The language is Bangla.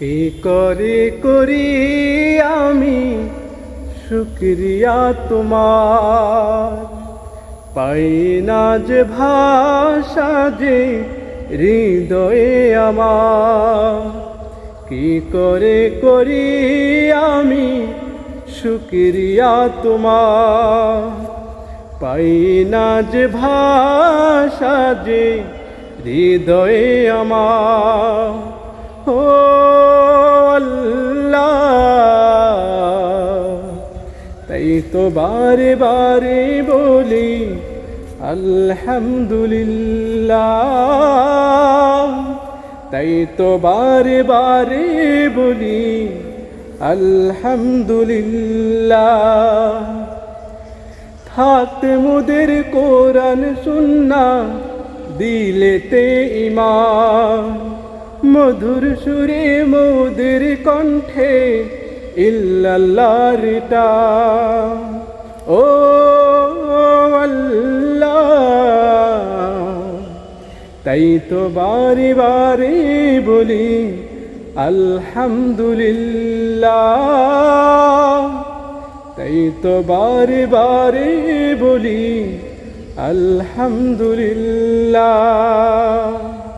কি করে করি আমি শুকরিয়া তোমার, পাই না যে ভাষা যে হৃদয়ে আমার। কি করে করি আমি শুকরিয়া তোমার, পাই না যে ভাষা যে হৃদয়ে আমার। ও আল্লাহ, তাই তো বারে বারে বলি আলহামদুলিল্লাহ, তাই তো বারে বারে বলি আলহামদুলিল্লাহ। থাকতে মোদের কোরআন সুন্নাহ দিলেতে ঈমান, মধুর সুরে মোদের কণ্ঠে ইল্লাল্লাহর টান। ও আল্লাহ, তাই তো বারে বারে বলি আলহামদুলিল্লাহ, তাই তো বারে বারে বলি আলহামদুলিল্লাহ।